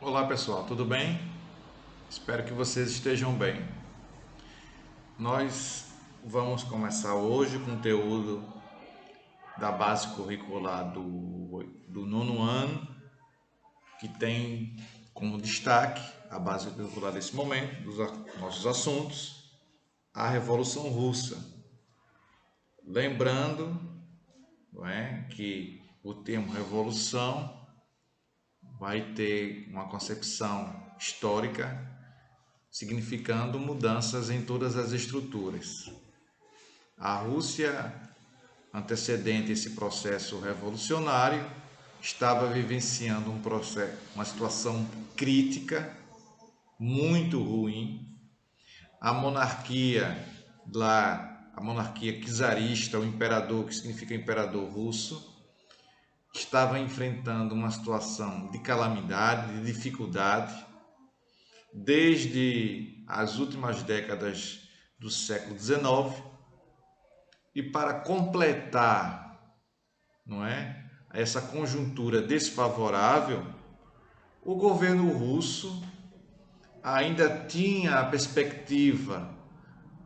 Olá pessoal, tudo bem? Espero que vocês estejam bem. Nós vamos começar hoje o conteúdo da base curricular do nono ano, que tem como destaque a base curricular desse momento, dos nossos assuntos, a Revolução Russa. Lembrando, não é, que o termo revolução vai ter uma concepção histórica significando mudanças em todas as estruturas. A Rússia, antecedente a esse processo revolucionário, estava vivenciando uma situação crítica, muito ruim. A monarquia lá, a monarquia czarista, o imperador, que significa imperador russo, estava enfrentando uma situação de calamidade, de dificuldade, desde as últimas décadas do século XIX. E para completar, não é, essa conjuntura desfavorável, o governo russo ainda tinha a perspectiva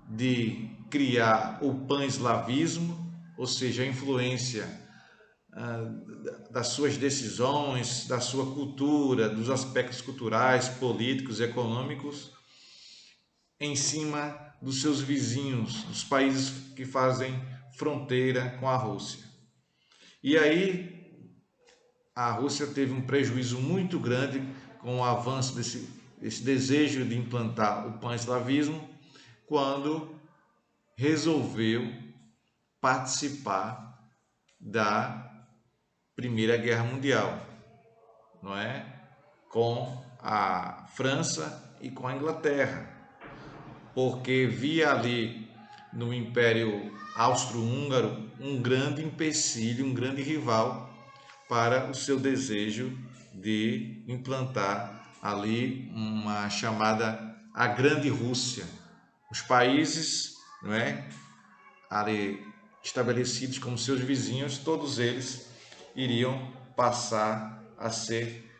de criar o pan-eslavismo, ou seja, a influência das suas decisões, da sua cultura, dos aspectos culturais, políticos, econômicos, em cima dos seus vizinhos, dos países que fazem fronteira com a Rússia. E aí a Rússia teve um prejuízo muito grande com o avanço desse desejo de implantar o pan-eslavismo, quando resolveu participar da Primeira Guerra Mundial, não é? Com a França e com a Inglaterra, porque via ali no Império Austro-Húngaro um grande empecilho, um grande rival para o seu desejo de implantar ali uma chamada a Grande Rússia. Os países, não é, ali estabelecidos como seus vizinhos, todos eles iriam passar a ser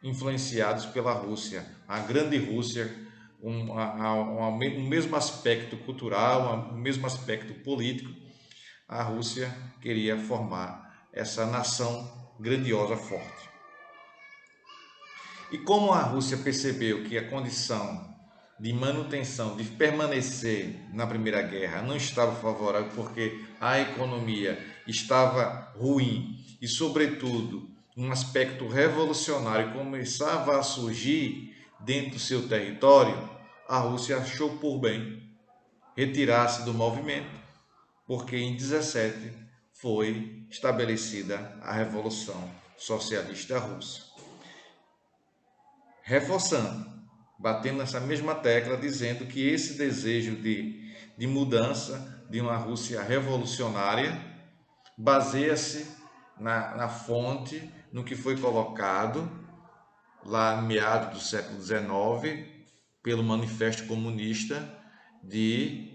influenciados pela Rússia. A Grande Rússia, um mesmo aspecto cultural, um mesmo aspecto político, a Rússia queria formar essa nação grandiosa, forte. E como a Rússia percebeu que a condição de manutenção, de permanecer na Primeira Guerra não estava favorável, porque a economia estava ruim e, sobretudo, um aspecto revolucionário começava a surgir dentro do seu território, a Rússia achou por bem retirar-se do movimento, porque em 17 foi estabelecida a Revolução Socialista Russa. Reforçando, batendo nessa mesma tecla, dizendo que esse desejo de mudança, de uma Rússia revolucionária, baseia-se na fonte, no que foi colocado lá no meados do século XIX, pelo Manifesto Comunista de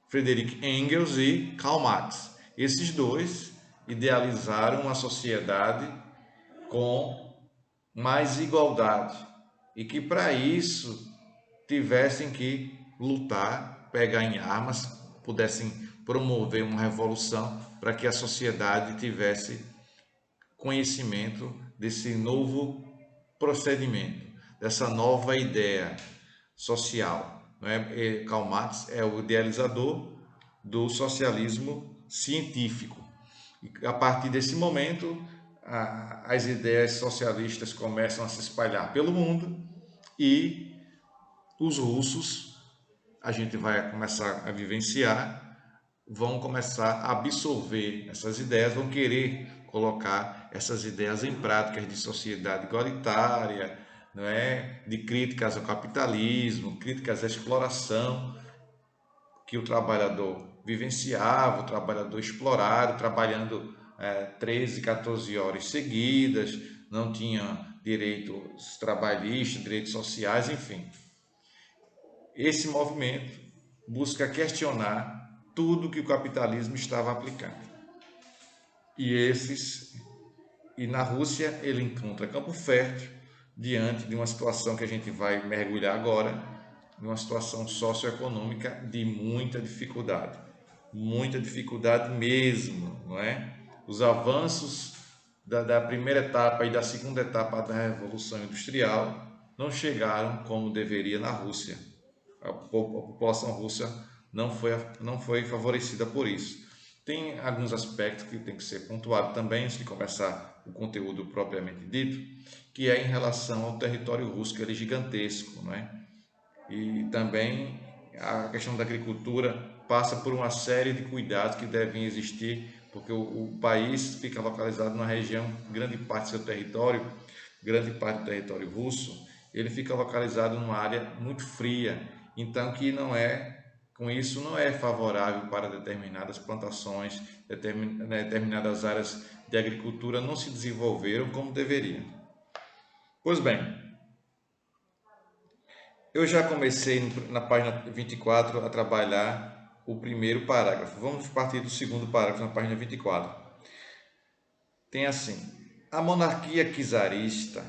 Friedrich Engels e Karl Marx. Esses dois idealizaram uma sociedade com mais igualdade e que para isso tivessem que lutar, pegar em armas, pudessem promover uma revolução para que a sociedade tivesse conhecimento desse novo procedimento, dessa nova ideia social. Não é? Karl Marx é o idealizador do socialismo científico. E a partir desse momento, as ideias socialistas começam a se espalhar pelo mundo e os russos, a gente vai começar a vivenciar, vão começar a absorver essas ideias, vão querer colocar essas ideias em práticas de sociedade igualitária, não é? De críticas ao capitalismo, críticas à exploração que o trabalhador vivenciava, o trabalhador explorado, trabalhando 13, 14 horas seguidas, não tinha direitos trabalhistas, direitos sociais, enfim. Esse movimento busca questionar tudo que o capitalismo estava aplicando. E E na Rússia ele encontra campo fértil diante de uma situação que a gente vai mergulhar agora, de uma situação socioeconômica de muita dificuldade mesmo, não é? Os avanços da primeira etapa e da segunda etapa da Revolução Industrial não chegaram como deveria na Rússia. A população russa não foi favorecida por isso. Tem alguns aspectos que tem que ser pontuado também antes de começar o conteúdo propriamente dito, que é em relação ao território russo, que ele é gigantesco, não é? E também a questão da agricultura passa por uma série de cuidados que devem existir, porque o país fica localizado numa região, grande parte do seu território, grande parte do território russo, ele fica localizado numa área muito fria, então que não é, com isso não é favorável para determinadas plantações, determinadas áreas de agricultura não se desenvolveram como deveriam. Pois bem, eu já comecei na página 24 a trabalhar o primeiro parágrafo. Vamos partir do segundo parágrafo na página 24. Tem assim: a monarquia czarista,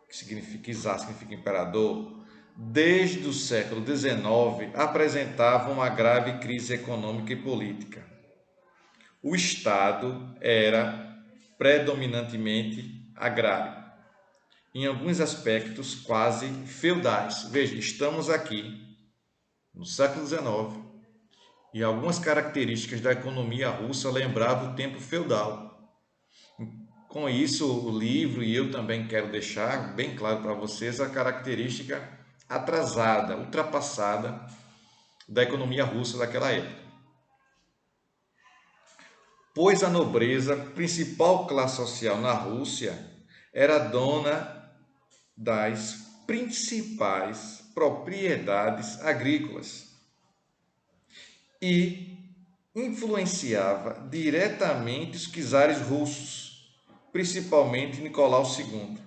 que significa czar, significa imperador, desde o século XIX apresentava uma grave crise econômica e política. O Estado era predominantemente agrário, em alguns aspectos quase feudais. Veja, estamos aqui no século XIX e algumas características da economia russa lembravam o tempo feudal. Com isso, o livro e eu também quero deixar bem claro para vocês a característica atrasada, ultrapassada da economia russa daquela época. Pois a nobreza, principal classe social na Rússia, era dona das principais propriedades agrícolas e influenciava diretamente os czares russos, principalmente Nicolau II.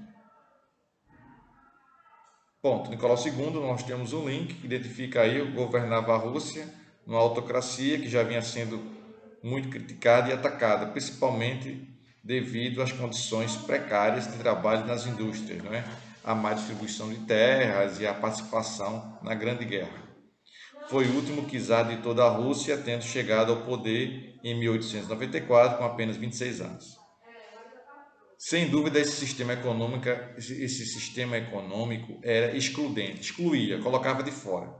Ponto. Nicolau II, nós temos um link que identifica aí, governava a Rússia, uma autocracia que já vinha sendo muito criticada e atacada, principalmente devido às condições precárias de trabalho nas indústrias, não é? A má distribuição de terras e a participação na Grande Guerra. Foi o último czar de toda a Rússia, tendo chegado ao poder em 1894, com apenas 26 anos. Sem dúvida, esse sistema econômico era excludente, excluía, colocava de fora,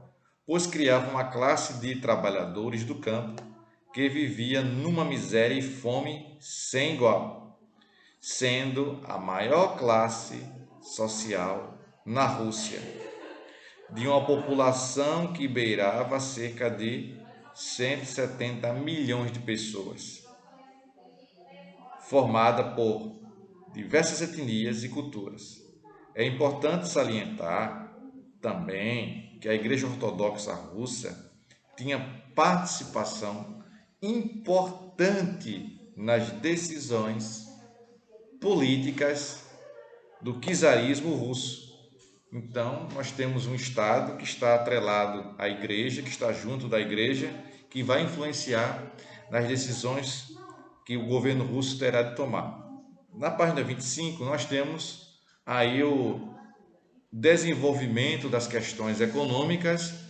pois criava uma classe de trabalhadores do campo que vivia numa miséria e fome sem igual, sendo a maior classe social na Rússia, de uma população que beirava cerca de 170 milhões de pessoas, formada por diversas etnias e culturas. É importante salientar também que a Igreja Ortodoxa Russa tinha participação importante nas decisões políticas do czarismo russo. Então, nós temos um Estado que está atrelado à Igreja, que está junto da Igreja, que vai influenciar nas decisões que o governo russo terá de tomar. Na página 25, nós temos aí o desenvolvimento das questões econômicas.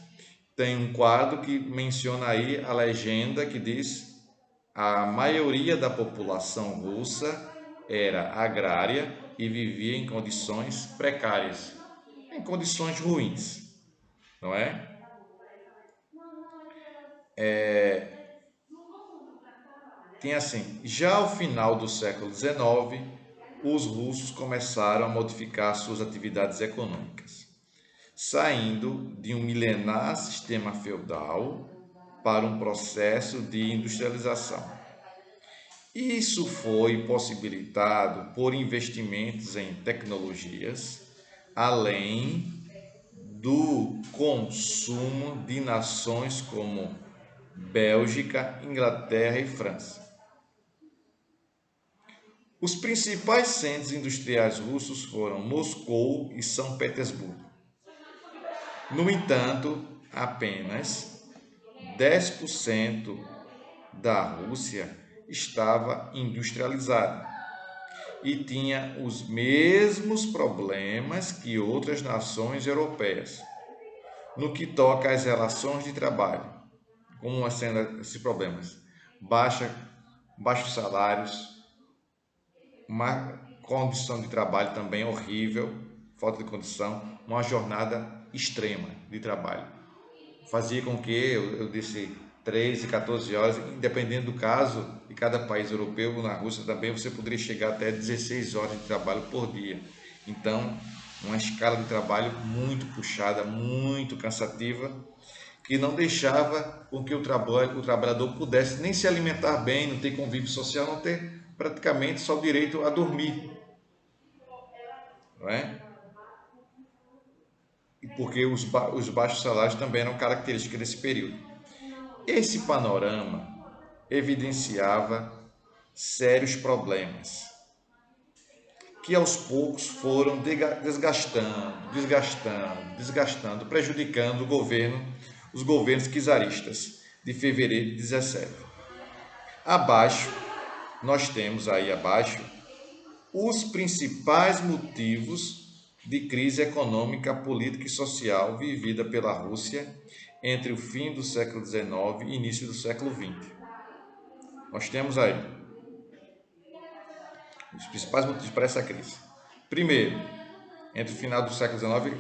Tem um quadro que menciona aí a legenda que diz: a maioria da população russa era agrária e vivia em condições precárias, em condições ruins, não é? Tem assim, já ao final do século XIX, os russos começaram a modificar suas atividades econômicas, saindo de um milenar sistema feudal para um processo de industrialização. Isso foi possibilitado por investimentos em tecnologias, além do consumo de nações como Bélgica, Inglaterra e França. Os principais centros industriais russos foram Moscou e São Petersburgo. No entanto, apenas 10% da Rússia estava industrializada. e tinha os mesmos problemas que outras nações europeias no que toca às relações de trabalho. Como sendo esses problemas? Baixos salários, uma condição de trabalho também horrível, falta de condição, uma jornada extrema de trabalho. Fazia com que, eu disse, 13, 14 horas, dependendo do caso de cada país europeu, na Rússia também, você poderia chegar até 16 horas de trabalho por dia. Então, uma escala de trabalho muito puxada, muito cansativa, que não deixava com que o trabalhador pudesse nem se alimentar bem, não ter convívio social, não ter praticamente só o direito a dormir. Não é? Porque os baixos salários também eram características desse período. Esse panorama evidenciava sérios problemas que aos poucos foram desgastando, prejudicando os governos czaristas de fevereiro de 17. Abaixo, nós temos aí abaixo os principais motivos de crise econômica, política e social vivida pela Rússia entre o fim do século XIX e início do século XX. Nós temos aí os principais motivos para essa crise. Primeiro, entre o final do século XIX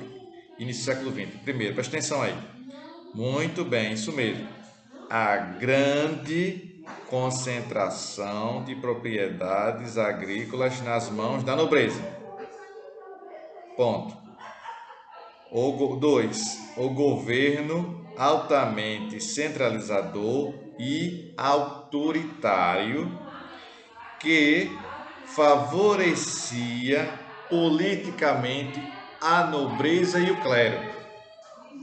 e início do século XX. Primeiro, presta atenção aí. Muito bem, isso mesmo. A grande concentração de propriedades agrícolas nas mãos da nobreza. Ponto. 2. O governo altamente centralizador e autoritário que favorecia politicamente a nobreza e o clero.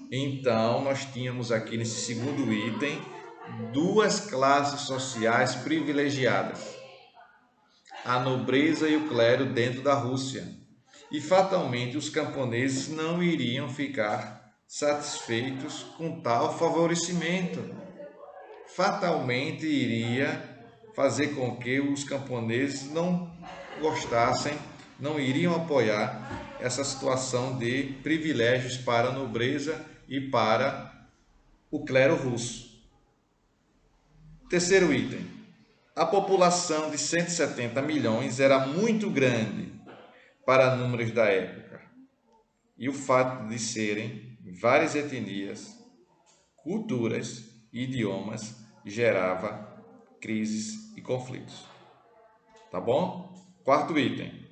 Então, nós tínhamos aqui nesse segundo item duas classes sociais privilegiadas: a nobreza e o clero dentro da Rússia. E fatalmente os camponeses não iriam ficar satisfeitos com tal favorecimento. Fatalmente iria fazer com que os camponeses não gostassem, não iriam apoiar essa situação de privilégios para a nobreza e para o clero russo. Terceiro item. A população de 170 milhões era muito grande para números da época. E o fato de serem várias etnias, culturas e idiomas gerava crises e conflitos. Tá bom? Quarto item.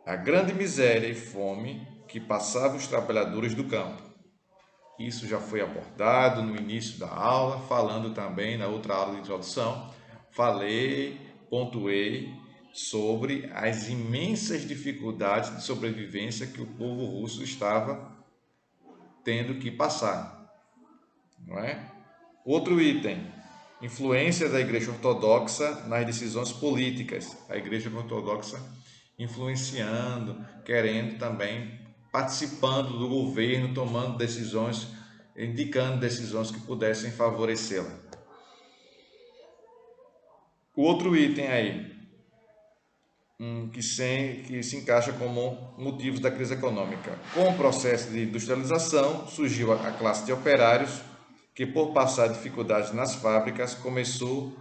A grande miséria e fome que passavam os trabalhadores do campo. Isso já foi abordado no início da aula, falando também na outra aula de introdução. Pontuei sobre as imensas dificuldades de sobrevivência que o povo russo estava tendo que passar. Não é? Outro item. Influência da Igreja Ortodoxa nas decisões políticas. A Igreja Ortodoxa influenciando, querendo também, participando do governo, tomando decisões, indicando decisões que pudessem favorecê-la. O outro item aí, que se encaixa como motivos da crise econômica. Com o processo de industrialização, surgiu a classe de operários, que por passar dificuldades nas fábricas, começou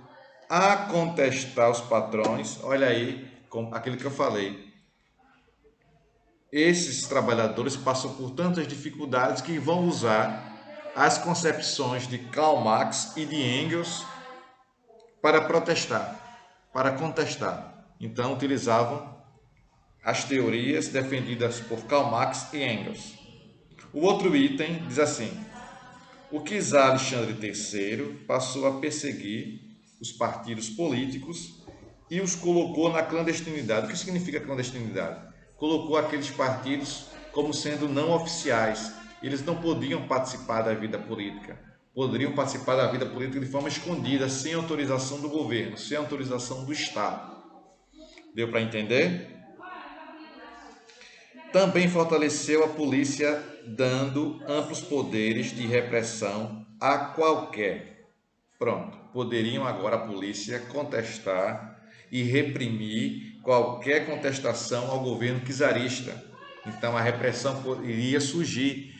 a contestar os patrões. Olha aí, aquilo que eu falei. Esses trabalhadores passam por tantas dificuldades que vão usar as concepções de Karl Marx e de Engels para protestar, para contestar. Então, utilizavam as teorias defendidas por Karl Marx e Engels. O outro item diz assim: o czar Alexandre III passou a perseguir os partidos políticos e os colocou na clandestinidade. O que significa clandestinidade? Colocou aqueles partidos como sendo não oficiais. Eles não podiam participar da vida política. Poderiam participar da vida política de forma escondida, sem autorização do governo, sem autorização do Estado. Deu para entender? Também fortaleceu a polícia, dando amplos poderes de repressão a qualquer. Pronto, poderiam agora a polícia contestar e reprimir qualquer contestação ao governo czarista. Então a repressão iria surgir.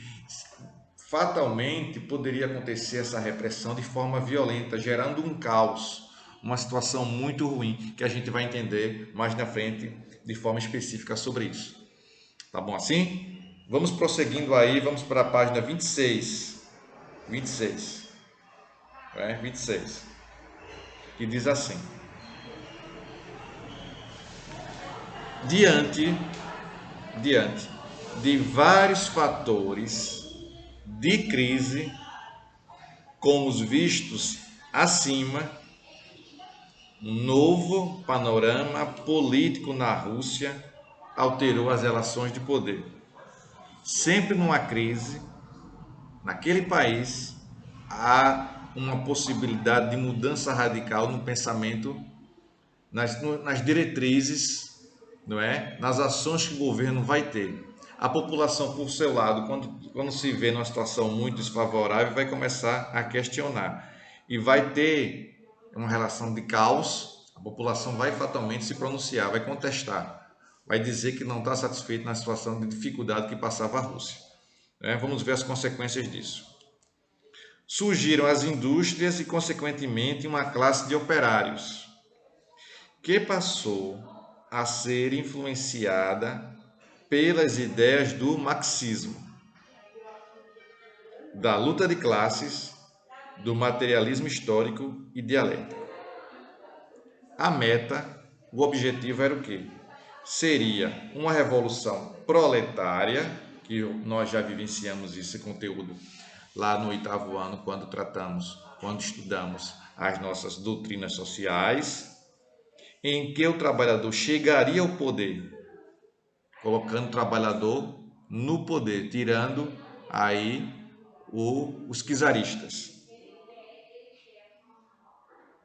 Fatalmente poderia acontecer essa repressão de forma violenta, gerando um caos, uma situação muito ruim, que a gente vai entender mais na frente de forma específica sobre isso. Tá bom assim? Vamos prosseguindo aí, vamos para a página 26. 26. 26. Que diz assim: diante de vários fatores de crise, como os vistos acima, um novo panorama político na Rússia alterou as relações de poder. Sempre numa crise, naquele país, há uma possibilidade de mudança radical no pensamento, nas diretrizes, não é? Nas ações que o governo vai ter. A população, por seu lado, quando se vê numa situação muito desfavorável, vai começar a questionar. E vai ter uma relação de caos, a população vai fatalmente se pronunciar, vai contestar, vai dizer que não está satisfeito na situação de dificuldade que passava a Rússia. Vamos ver as consequências disso. Surgiram as indústrias e, consequentemente, uma classe de operários que passou a ser influenciada pelas ideias do marxismo, da luta de classes, do materialismo histórico e dialético. A meta, o objetivo era o quê? Seria uma revolução proletária, que nós já vivenciamos esse conteúdo lá no 8º ano, quando estudamos as nossas doutrinas sociais, em que o trabalhador chegaria ao poder, colocando o trabalhador no poder, tirando aí os czaristas.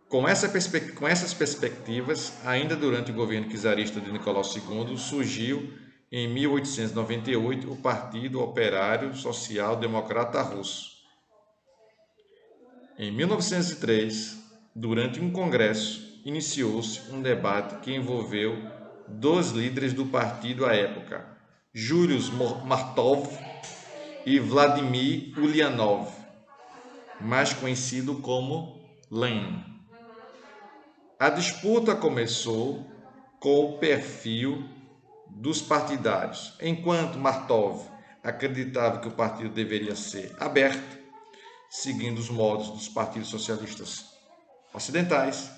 Com essas perspectivas, ainda durante o governo czarista de Nicolau II, surgiu em 1898 o Partido Operário Social Democrata Russo. Em 1903, durante um congresso, iniciou-se um debate que envolveu dois líderes do partido à época, Julius Martov e Vladimir Ulyanov, mais conhecido como Lenin. A disputa começou com o perfil dos partidários. Enquanto Martov acreditava que o partido deveria ser aberto, seguindo os modos dos partidos socialistas ocidentais,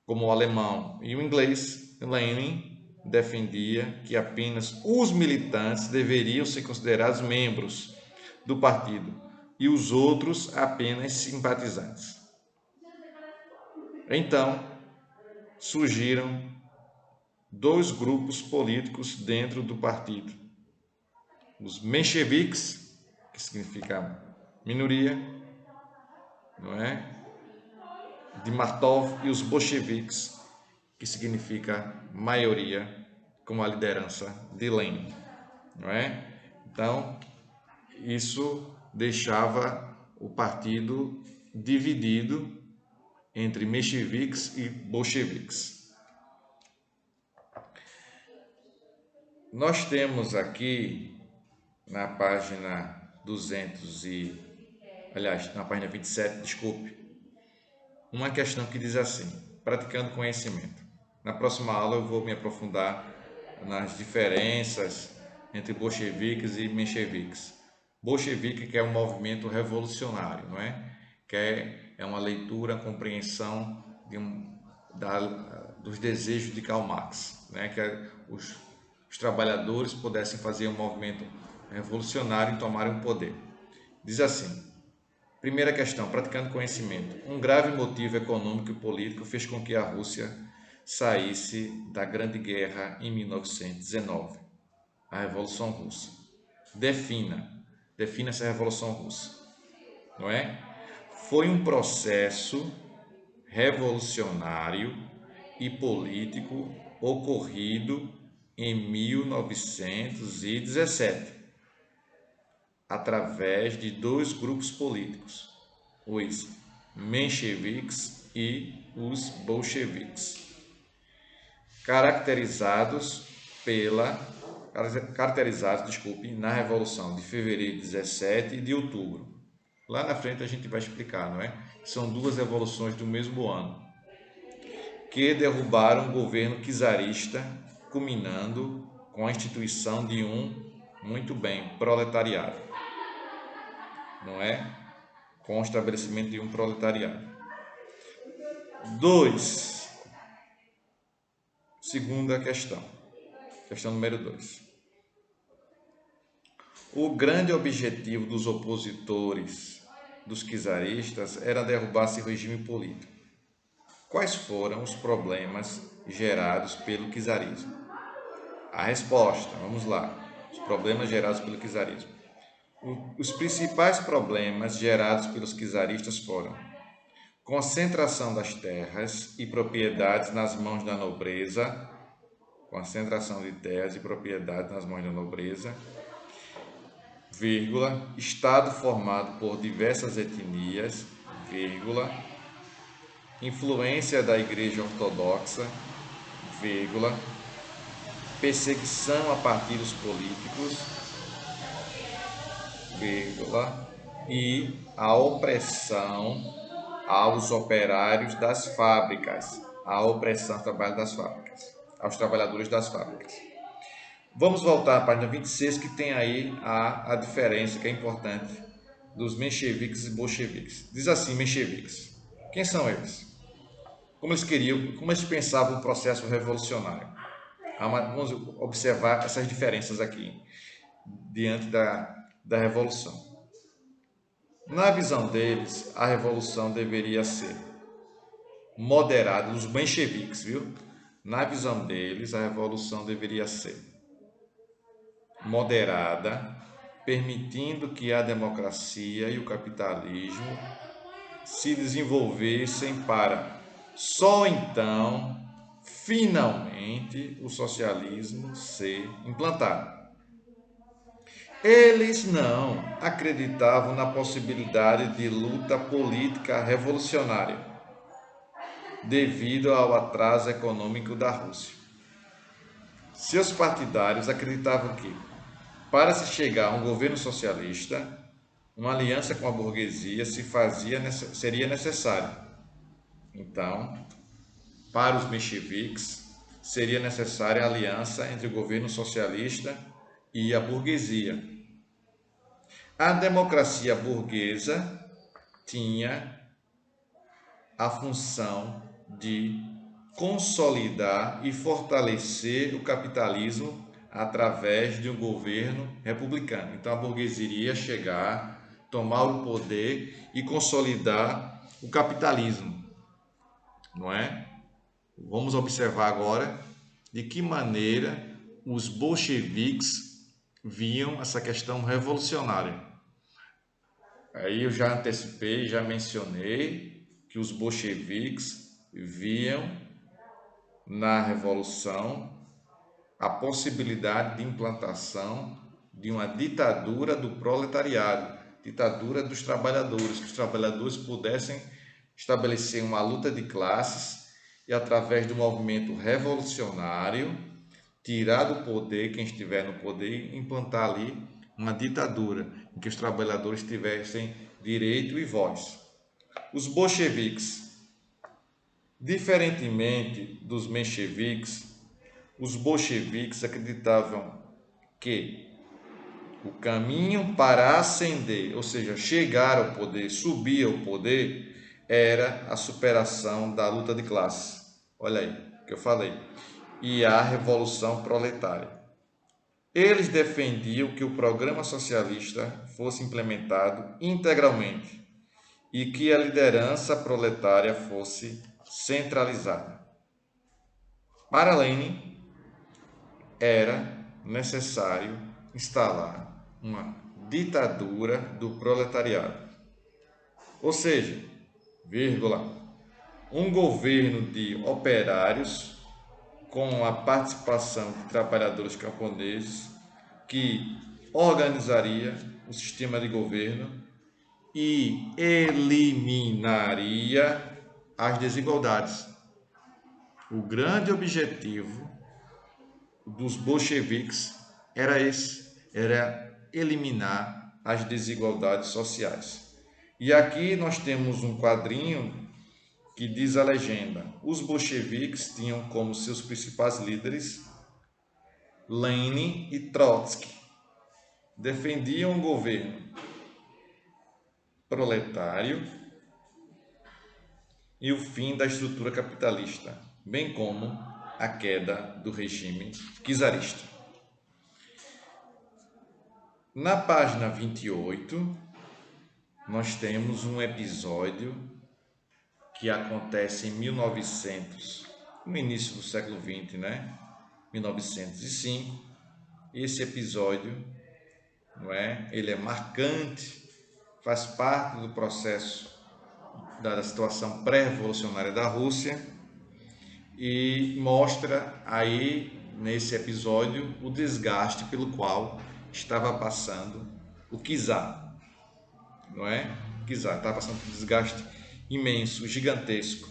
como o alemão e o inglês, Lenin defendia que apenas os militantes deveriam ser considerados membros do partido e os outros apenas simpatizantes. Então, surgiram dois grupos políticos dentro do partido. Os mencheviques, que significa minoria, não é? De Martov, e os bolcheviques, que significa maioria, com a liderança de Lenin, não é? Então, isso deixava o partido dividido entre mencheviques e bolcheviques. Nós temos aqui na página 27, desculpe, uma questão que diz assim: praticando conhecimento. Na próxima aula eu vou me aprofundar nas diferenças entre bolcheviques e mencheviques. Bolchevique, que é um movimento revolucionário, não é? Que é uma leitura, compreensão dos desejos de Karl Marx, né? Que os trabalhadores pudessem fazer um movimento revolucionário e tomarem o poder. Diz assim: primeira questão, praticando conhecimento. Um grave motivo econômico e político fez com que a Rússia saísse da Grande Guerra em 1919, a Revolução Russa. Defina essa Revolução Russa, não é? Foi um processo revolucionário e político ocorrido em 1917, através de dois grupos políticos, os mencheviques e os bolcheviques. caracterizados na Revolução de Fevereiro de 17 e de Outubro. Lá na frente a gente vai explicar, não é? São duas revoluções do mesmo ano, que derrubaram o governo czarista, culminando com a instituição de muito bem, proletariado, não é? Com o estabelecimento de um proletariado. 2. Segunda questão número 2. O grande objetivo dos opositores dos czaristas era derrubar seu regime político. Quais foram os problemas gerados pelo czarismo? A resposta, vamos lá. Os problemas gerados pelo czarismo. Os principais problemas gerados pelos czaristas foram concentração das terras e propriedades nas mãos da nobreza, vírgula, Estado formado por diversas etnias, vírgula, influência da Igreja Ortodoxa, vírgula, perseguição a partidos políticos, vírgula, e a opressão aos operários das fábricas, aos trabalhadores das fábricas. Vamos voltar à página 26, que tem aí a diferença, que é importante, dos mencheviques e bolcheviques. Diz assim, mencheviques. Quem são eles? Como eles pensavam o processo revolucionário? Vamos observar essas diferenças aqui, diante da revolução. Na visão deles, a revolução deveria ser moderada, os mencheviques, viu? Na visão deles, a revolução deveria ser moderada, permitindo que a democracia e o capitalismo se desenvolvessem para só então, finalmente, o socialismo ser implantado. Eles não acreditavam na possibilidade de luta política revolucionária, devido ao atraso econômico da Rússia. Seus partidários acreditavam que, para se chegar a um governo socialista, uma aliança com a burguesia seria necessária. Então, para os mencheviques, seria necessária a aliança entre o governo socialista e a burguesia. A democracia burguesa tinha a função de consolidar e fortalecer o capitalismo através de um governo republicano. Então a burguesia iria chegar, tomar o poder e consolidar o capitalismo, não é? Vamos observar agora de que maneira os bolcheviques viam essa questão revolucionária. Aí eu já antecipei, já mencionei que os bolcheviques viam na revolução a possibilidade de implantação de uma ditadura do proletariado, ditadura dos trabalhadores, que os trabalhadores pudessem estabelecer uma luta de classes e, através do movimento revolucionário, tirar do poder quem estiver no poder e implantar ali uma ditadura em que os trabalhadores tivessem direito e voz. Os bolcheviques, diferentemente dos mencheviques, os bolcheviques acreditavam que o caminho para ascender, ou seja, chegar ao poder, subir ao poder, era a superação da luta de classes. Olha aí o que eu falei. E a revolução proletária. Eles defendiam que o programa socialista fosse implementado integralmente e que a liderança proletária fosse centralizada. Para Lenin, era necessário instalar uma ditadura do proletariado. Ou seja, um governo de operários com a participação de trabalhadores camponeses que organizaria o sistema de governo e eliminaria as desigualdades. O grande objetivo dos bolcheviques era esse, era eliminar as desigualdades sociais. E aqui nós temos um quadrinho que diz a legenda: os bolcheviques tinham como seus principais líderes Lenin e Trotsky. Defendiam o governo proletário e o fim da estrutura capitalista, bem como a queda do regime czarista. Na página 28, nós temos um episódio que acontece em 1900, no início do século XX, 1905. Esse episódio, ele é marcante, faz parte do processo da situação pré-revolucionária da Rússia e mostra aí, nesse episódio, o desgaste pelo qual estava passando o czar, O czar estava passando por um desgaste imenso, gigantesco.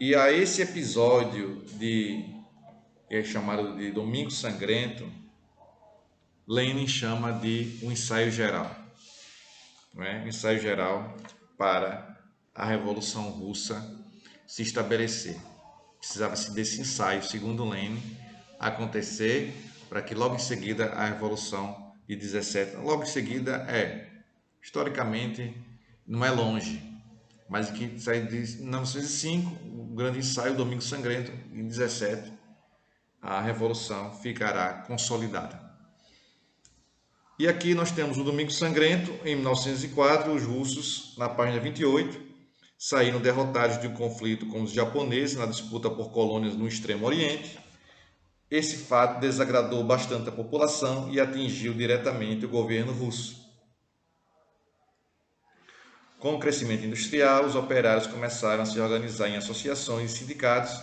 E a esse episódio que é chamado de Domingo Sangrento, Lenin chama de um ensaio geral, Um ensaio geral para a Revolução Russa se estabelecer. Precisava-se desse ensaio, segundo Lenin, acontecer para que logo em seguida a Revolução de 17, logo em seguida historicamente, não é longe, mas que sai de 1905, o grande ensaio, Domingo Sangrento, em 17, a Revolução ficará consolidada. E aqui nós temos o Domingo Sangrento, em 1904, os russos, na página 28, saíram derrotados de um conflito com os japoneses na disputa por colônias no Extremo Oriente. Esse fato desagradou bastante a população e atingiu diretamente o governo russo. Com o crescimento industrial, os operários começaram a se organizar em associações e sindicatos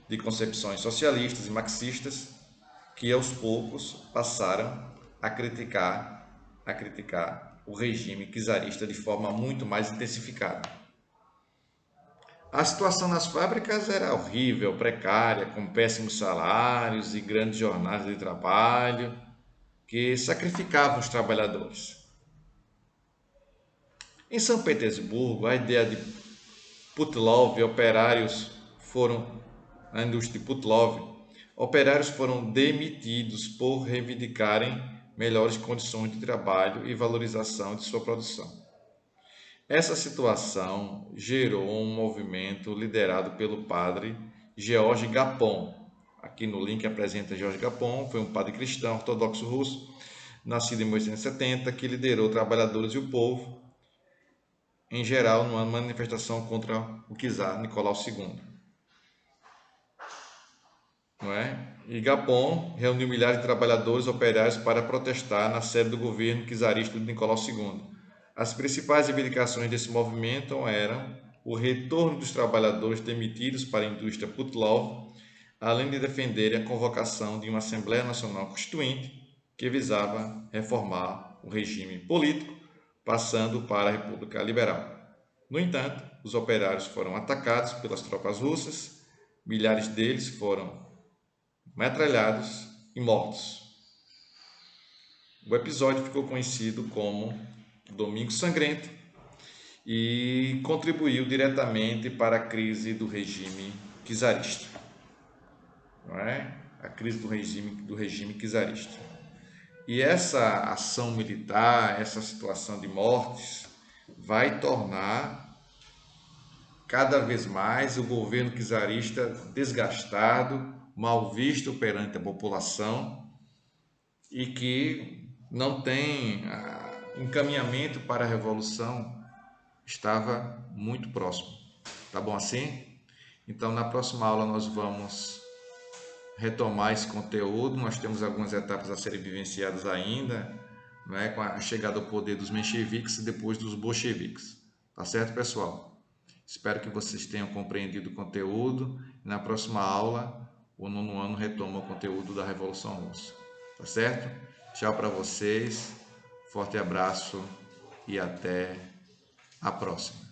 de concepções socialistas e marxistas, que aos poucos passaram a criticar o regime czarista de forma muito mais intensificada. A situação nas fábricas era horrível, precária, com péssimos salários e grandes jornadas de trabalho que sacrificavam os trabalhadores. Em São Petersburgo, a ideia de Putilov, na indústria de Putilov, operários foram demitidos por reivindicarem melhores condições de trabalho e valorização de sua produção. Essa situação gerou um movimento liderado pelo padre George Gapon. Aqui no link apresenta George Gapon, foi um padre cristão ortodoxo russo, nascido em 1870, que liderou trabalhadores e o povo, em geral, numa manifestação contra o czar Nicolau II. E Gapon reuniu milhares de trabalhadores operários para protestar na sede do governo czarista de Nicolau II. As principais reivindicações desse movimento eram o retorno dos trabalhadores demitidos para a indústria Putilov, além de defender a convocação de uma Assembleia Nacional Constituinte que visava reformar o regime político, passando para a República Liberal. No entanto, os operários foram atacados pelas tropas russas, milhares deles foram metralhados e mortos. O episódio ficou conhecido como Domingo Sangrento e contribuiu diretamente para a crise do regime czarista. A crise do regime czarista. E essa ação militar, essa situação de mortes, vai tornar cada vez mais o governo czarista desgastado, mal visto perante a população e que não tem encaminhamento para a revolução, estava muito próximo. Tá bom assim? Então, na próxima aula nós vamos retomar esse conteúdo. Nós temos algumas etapas a serem vivenciadas ainda, com a chegada ao poder dos mencheviques e depois dos bolcheviques. Tá certo, pessoal? Espero que vocês tenham compreendido o conteúdo. Na próxima aula, o 9º ano retoma o conteúdo da Revolução Russa. Tá certo? Tchau para vocês, forte abraço e até a próxima.